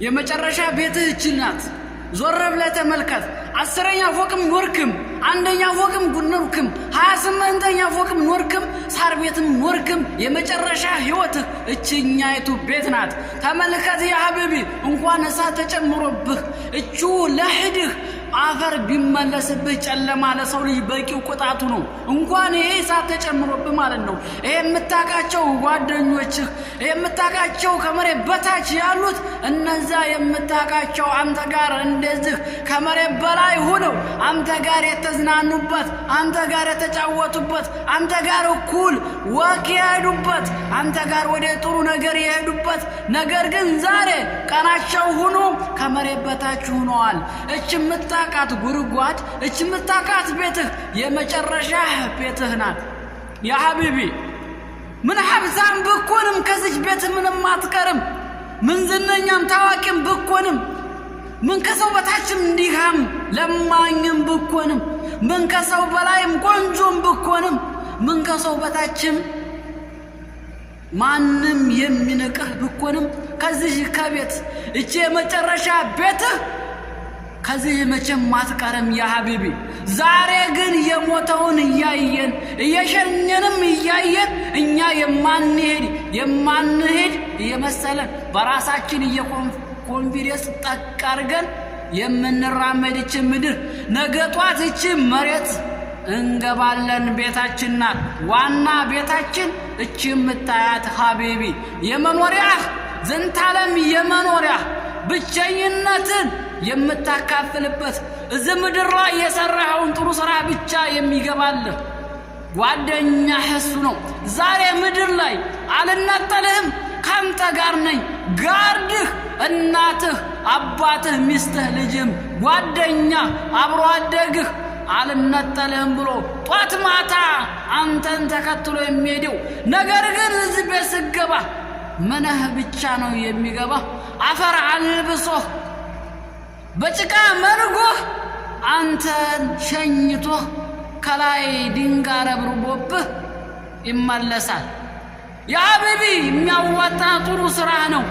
የመጨረሻ ቤትህ እቺ ናት። ዞር ብለህ ተመልከት። 10ኛ ፎቅም ኖርክም፣ 1ኛ ፎቅም ኖርክም፣ 28ኛ ፎቅም ኖርክም፣ ሳር ቤትም ኖርክም የመጨረሻ ህይወትህ እቺኛይቱ ቤት ናት። ተመልከት ያ ሐቢቢ፣ እንኳን እሳት ተጨምሮብህ እቹ ለህድህ አፈር ቢመለስብህ ጨለማ ለሰው ልጅ በቂው ቁጣቱ ነው። እንኳን ይሄ እሳት ተጨምሮብህ ማለት ነው። ይሄ የምታውቃቸው ጓደኞችህ፣ ይሄ የምታውቃቸው ከመሬት በታች ያሉት እነዛ የምታውቃቸው አንተ ጋር እንደዚህ ከመሬት በላይ ሆነው አንተ ጋር የተዝናኑበት፣ አንተ ጋር የተጫወቱበት፣ አንተ ጋር እኩል ወክ የሄዱበት፣ አንተ ጋር ወደ ጥሩ ነገር የሄዱበት ነገር ግን ዛሬ ቀናቸው ሆኖ ከመሬት በታች ሆነዋል። እቺ የምታውቃት ጉድጓድ፣ እቺ የምታውቃት ቤትህ የመጨረሻ ቤትህ ናት። ያ ሐቢቢ ምን ሀብታም ብኮንም ከዚች ቤት ምንም አትቀርም። ምን ዝነኛም ታዋቂም ብኮንም፣ ምን ከሰው በታችም እንዲሃም ለማኝም ብኮንም፣ ምን ከሰው በላይም ቆንጆም ብኮንም፣ ምን ከሰው በታችም ማንም የሚንቅህ ብኮንም ከዚህ ከቤት እቺ የመጨረሻ ቤትህ ከዚህ መቼም አትቀርም ያ ሐቢቢ። ዛሬ ግን የሞተውን እያየን እየሸኘንም እያየን እኛ የማንሄድ እየመሰለን በራሳችን ኮንፊደንስ ጠቅ አድርገን የምንራመድ እቺ ምድር ነገ ጧት እቺ መሬት እንገባለን። ቤታችን ናት ዋና ቤታችን እቺ የምታያት ሐቢቢ የመኖሪያ ዘንታለም የመኖሪያ ብቸኝነትን የምታካፍልበት እዚህ ምድር ላይ የሰራኸውን ጥሩ ስራ ብቻ የሚገባልህ ጓደኛህ እሱ ነው። ዛሬ ምድር ላይ አልነጠልህም፣ ካንተ ጋር ነኝ፣ ጋርድህ፣ እናትህ፣ አባትህ፣ ሚስትህ፣ ልጅም፣ ጓደኛ፣ አብሮ አደግህ አልነጠልህም ብሎ ጧት ማታ አንተን ተከትሎ የሚሄደው ነገር ግን እዚህ ቤት ስገባ ምንህ ብቻ ነው የሚገባ አፈር አልብሶህ በጭቃ መርጎህ አንተን ሸኝቶህ ከላይ ድንጋይ ረብርቦብህ ይመለሳል። ያ ሐቢቢ የሚያዋጣ ጥሩ ስራ ነው።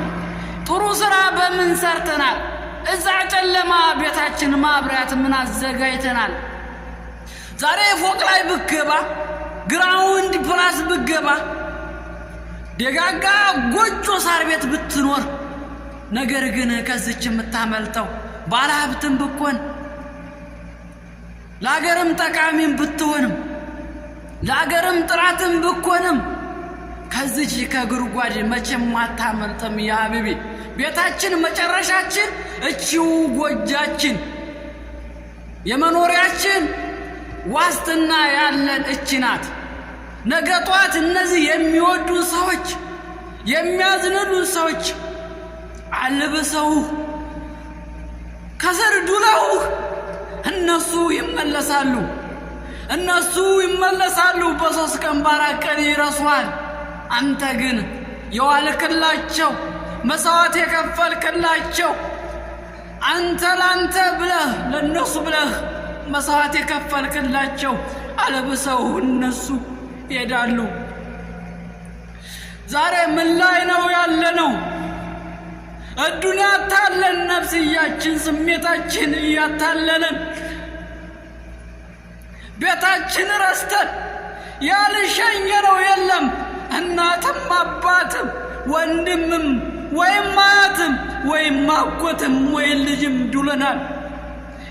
ጥሩ ስራ በምን ሰርተናል? እዛ ጨለማ ቤታችን ማብራት ምን አዘጋጅተናል? ዛሬ ፎቅ ላይ ብገባ፣ ግራውንድ ፕላስ ብገባ፣ ደጋጋ ጎጆ ሳር ቤት ብትኖር ነገር ግን ከዚች የምታመልጠው ባለሀብትም ብኮን ለአገርም ጠቃሚም ብትሆንም ለአገርም ጥራትም ብኮንም ከዚች ከጉድጓድ መቼም አታመልጥም ያ ሐቢቢ። ቤታችን መጨረሻችን እቺው ጎጃችን የመኖሪያችን ዋስትና ያለን እቺ ናት። ነገ ጧት እነዚህ የሚወዱ ሰዎች የሚያዝንሉ ሰዎች አልብሰው ከስር ዱለው እነሱ ይመለሳሉ። በሶስት ቀን በአራት ቀን ይረሷል። አንተ ግን የዋልክላቸው መስዋዕት የከፈልክላቸው አንተ ላንተ ብለህ ለነሱ ብለህ መስዋዕት የከፈልክላቸው አልብሰው እነሱ ይሄዳሉ። ዛሬ ምን ላይ ነው ያለነው? الدنيا ታለን ነፍስያችን ስሜታችን እያታለለን ቤታችን ረስተን ያልሸኘነው የለም። እናትም አባትም ወንድምም ወይም አያትም ወይም አጎትም ወይም ልጅም ዱለናል።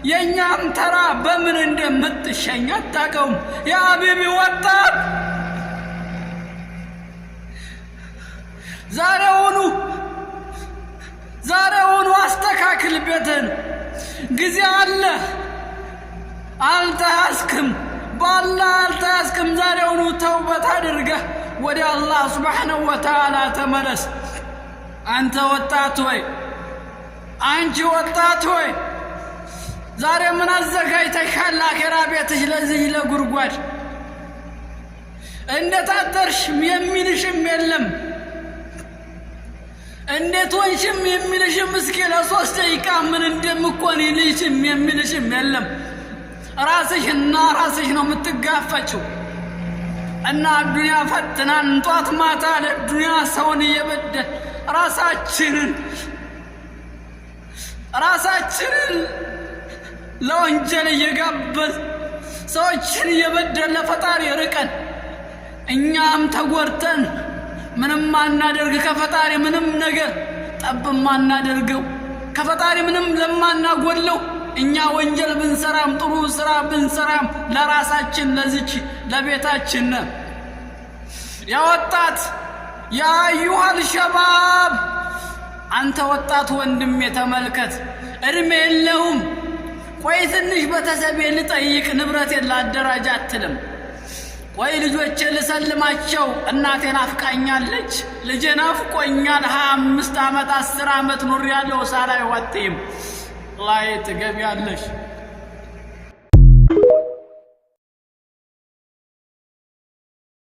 የኛም ተራ በምን እንደምትሸኝ አታውቀውም ያ ሐቢቢ ወጣት። ዛሬውኑ አስተካክል ቤትን። ጊዜ አለ፣ አልተያዝክም፣ በአላህ አልተያዝክም። ዛሬውኑ ተውበት አድርገህ ወደ አላህ ሱብሓነሁ ወተዓላ ተመለስ። አንተ ወጣት ሆይ፣ አንቺ ወጣት ሆይ ዛሬ ምን አዘጋጅተሻል አኺራ ቤትሽ ለዚህ ለጉድጓድ? እንዴት አደርሽም የሚልሽም የለም። እንዴት ሆንሽም የሚልሽም እስኪ ለሶስት ደቂቃ ምን እንደምኮን ይልሽም የሚልሽም የለም። ራስሽና ራስሽ ነው የምትጋፈጪው። እና ዱንያ ፈትናን ጧት ማታ ለዱንያ ሰውን እየበደል ራሳችንን ራሳችንን ለወንጀል እየጋበዝ ሰዎችን እየበደለ ፈጣሪ ርቀን እኛም ተጎድተን ምንም ማናደርግ ከፈጣሪ ምንም ነገር ጠብ ማናደርገው ከፈጣሪ ምንም ለማናጎለው እኛ ወንጀል ብንሰራም ጥሩ ስራ ብንሰራም ለራሳችን ለዚች ለቤታችን ያ ወጣት ያ አዩሃል ሸባብ አንተ ወጣት ወንድም የተመልከት እድሜ የለውም ቆይ ትንሽ ቤተሰቤን ልጠይቅ ንብረቴን ላደራጅ አትልም ቆይ ልጆቼ ልሰልማቸው እናቴ ናፍቃኛለች ልጄ ናፍቆኛል 25 ዓመት 10 ዓመት ኑር ያለው ሳላይ ወጥም ላይ ትገቢያለሽ